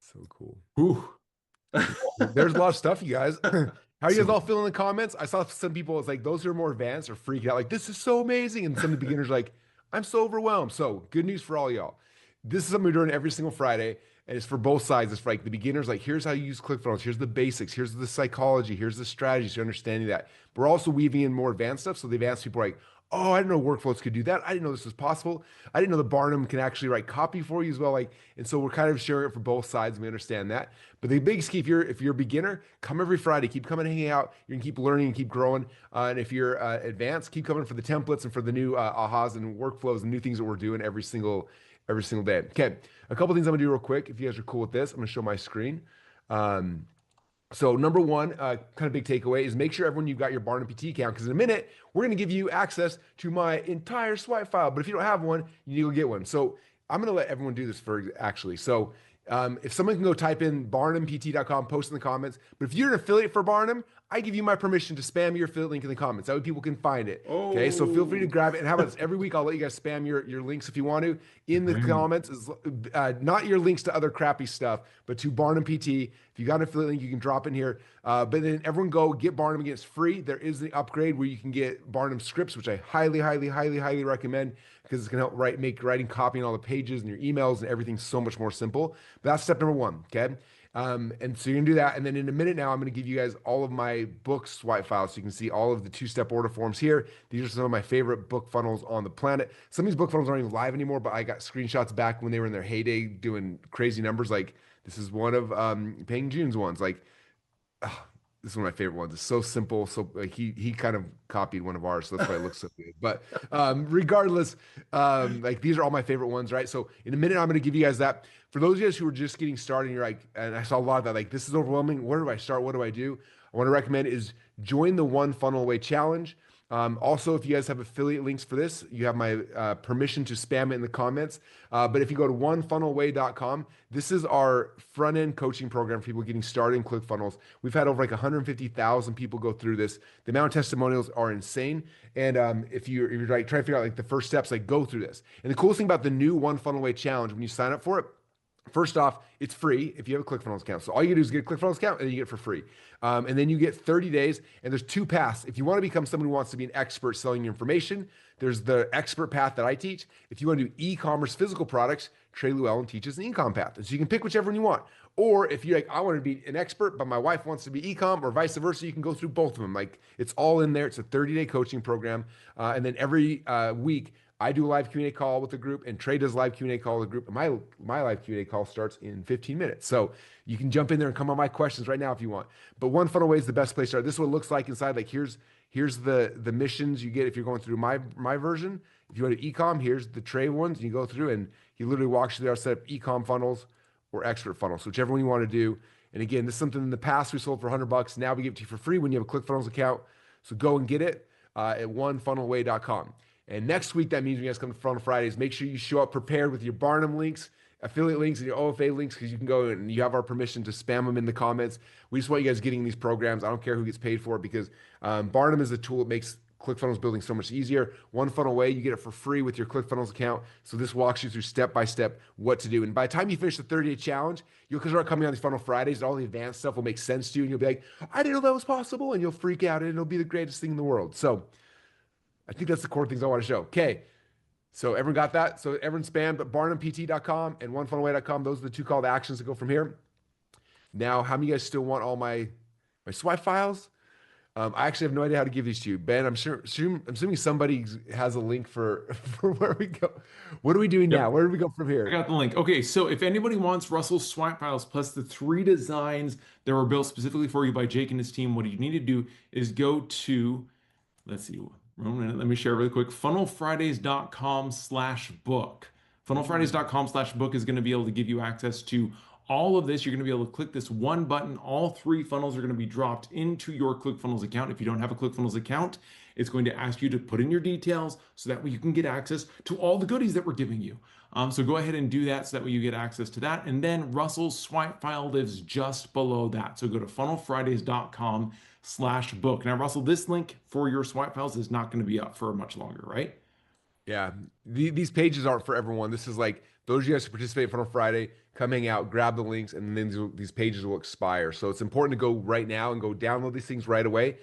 Speaker 2: So cool.
Speaker 3: Whew.
Speaker 2: There's a lot of stuff, you guys. How are you guys all feeling in the comments? I saw some people, it's like those who are more advanced are freaking out, like, this is so amazing. And some of the beginners are like, I'm so overwhelmed. So good news for all y'all. This is something we're doing every single Friday. And it's for both sides. It's for like the beginners, like, here's how you use ClickFunnels. Here's the basics. Here's the psychology. Here's the strategies. You're understanding that. But we're also weaving in more advanced stuff. So the advanced people are like, oh, I didn't know workflows could do that. I didn't know this was possible. I didn't know the Barnum can actually write copy for you as well. Like, and so we're kind of sharing it for both sides, and we understand that. But the biggest key, if you're a beginner, come every Friday. Keep coming, hanging out. You can keep learning and keep growing. And if you're advanced, keep coming for the templates and for the new ahas and workflows and new things that we're doing every single day. Okay, a couple things I'm gonna do real quick. If you guys are cool with this, I'm gonna show my screen. So number one, kind of big takeaway is make sure everyone you've got your Barnum PT account, because in a minute, we're going to give you access to my entire swipe file. But if you don't have one, you need to go get one. So I'm going to let everyone do this actually. So if someone can go type in barnumpt.com, post in the comments. But if you're an affiliate for Barnum, I give you my permission to spam your affiliate link in the comments. That way people can find it. Okay, so feel free to grab it. And how about this? Every week I'll let you guys spam your links if you want to in the comments. Not your links to other crappy stuff, but to Barnum PT. If you got an affiliate link, you can drop in here. But then everyone go get Barnum. Again, it's free. There is the upgrade where you can get Barnum scripts, which I highly, highly, highly, highly recommend, because it's going to help make writing, copying all the pages and your emails and everything so much more simple. But that's step number one, okay? And so you're gonna do that. And then in a minute now, I'm gonna give you guys all of my book swipe files. So you can see all of the two-step order forms here. These are some of my favorite book funnels on the planet. Some of these book funnels aren't even live anymore, but I got screenshots back when they were in their heyday doing crazy numbers. Like this is one of Peng Joon's ones. Like, this is one of my favorite ones. It's so simple. So like he kind of copied one of ours, so that's why it looks so good. But regardless, like these are all my favorite ones, right? So in a minute, I'm going to give you guys that. For those of you guys who are just getting started, and you're like, and I saw a lot of that, like, this is overwhelming. Where do I start? What do I do? I want to recommend is join the One Funnel Away Challenge. Also, if you guys have affiliate links for this, you have my permission to spam it in the comments. But if you go to onefunnelaway.com, this is our front-end coaching program for people getting started in ClickFunnels. We've had over like 150,000 people go through this. The amount of testimonials are insane. And if you're like trying to figure out like the first steps, like go through this. And the coolest thing about the new One Funnel Away Challenge, when you sign up for it, first off, it's free if you have a ClickFunnels account. So all you do is get a ClickFunnels account and then you get it for free. And then you get 30 days and there's two paths. If you want to become someone who wants to be an expert selling your information, there's the expert path that I teach. If you want to do e-commerce physical products, Trey Llewellyn teaches an e-com path. And so you can pick whichever one you want. Or if you're like, I want to be an expert, but my wife wants to be e-com or vice versa, you can go through both of them. Like it's all in there. It's a 30-day coaching program. And then every week, I do a live Q&A call with the group, and Trey does live Q&A call with the group. And my live Q&A call starts in 15 minutes. So you can jump in there and come on my questions right now if you want. But One Funnel Away is the best place to start. This is what it looks like inside. Like here's the missions you get if you're going through my version. If you go to e-com, here's the Trey ones. And you go through and he literally walks you through how to set up e-com funnels or expert funnels. So whichever one you want to do. And again, this is something in the past we sold for $100. Now we give it to you for free when you have a ClickFunnels account. So go and get it at onefunnelaway.com. And next week, that means when you guys come to Funnel Fridays, make sure you show up prepared with your Barnum links, affiliate links, and your OFA links, because you can go and you have our permission to spam them in the comments. We just want you guys getting these programs. I don't care who gets paid for it, because Barnum is a tool that makes ClickFunnels building so much easier. One funnel away, you get it for free with your ClickFunnels account. So this walks you through step by step what to do. And by the time you finish the 30-day challenge, you'll start coming on these Funnel Fridays, and all the advanced stuff will make sense to you. And you'll be like, I didn't know that was possible. And you'll freak out, and it'll be the greatest thing in the world. So I think that's the core things I want to show. Okay. So everyone got that? So everyone spammed barnumpt.com and onefunnelaway.com. Those are the two call to actions that go from here. Now, how many of you guys still want all my swipe files? I actually have no idea how to give these to you. Ben, I'm assuming somebody has a link for where we go. What are we doing now? Where do we go from here?
Speaker 3: I got the link. Okay, so if anybody wants Russell's swipe files plus the 3 designs that were built specifically for you by Jake and his team, what you need to do is go to, let's see, let me share really quick, funnelfridays.com/book. Funnelfridays.com/book is going to be able to give you access to all of this. You're going to be able to click this one button. All 3 funnels are going to be dropped into your ClickFunnels account. If you don't have a ClickFunnels account, it's going to ask you to put in your details so that way you can get access to all the goodies that we're giving you. So go ahead and do that so that way you get access to that. And then Russell's swipe file lives just below that. So go to funnelfridays.com/book. Now, Russell, this link for your swipe files is not going to be up for much longer, right?
Speaker 2: Yeah, these pages aren't for everyone. This is like those of you guys who participate in Funnel Friday, come hang out, grab the links, and then these pages will expire. So it's important to go right now and go download these things right away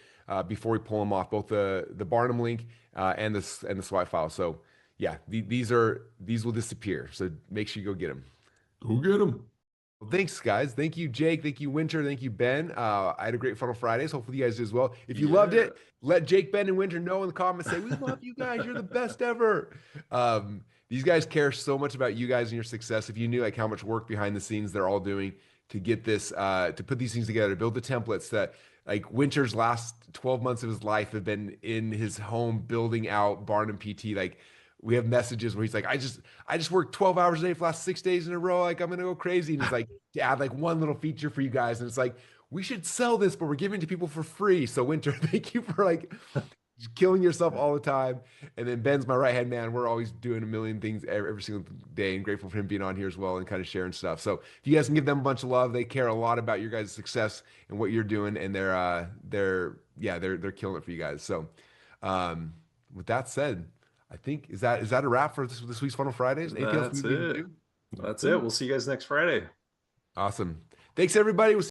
Speaker 2: before we pull them off, both the Barnum link and the swipe file. So yeah, these will disappear. So make sure you go get them.
Speaker 3: Go get them.
Speaker 2: Well, thanks, guys. Thank you, Jake. Thank you, Winter. Thank you, Ben. I had a great Funnel Fridays. Hopefully you guys did as well. If you loved it, let Jake, Ben, and Winter know in the comments. Say, we love you guys. You're the best ever. These guys care so much about you guys and your success. If you knew like how much work behind the scenes they're all doing to get this, to put these things together, to build the templates that like Winter's last 12 months of his life have been in his home building out Barnum PT. Like, we have messages where he's like, I just worked 12 hours a day for the last 6 days in a row. Like, I'm going to go crazy. And it's like, to add like one little feature for you guys. And it's like, we should sell this, but we're giving it to people for free. So Winter, thank you for like killing yourself all the time. And then Ben's my right-hand man. We're always doing a million things every single day, and grateful for him being on here as well and kind of sharing stuff. So if you guys can give them a bunch of love, they care a lot about your guys' success and what you're doing. And they're killing it for you guys. So with that said, I think is that a wrap for this week's Funnel Fridays?
Speaker 1: That's it. That's it. We'll see you guys next Friday.
Speaker 2: Awesome. Thanks, everybody. We'll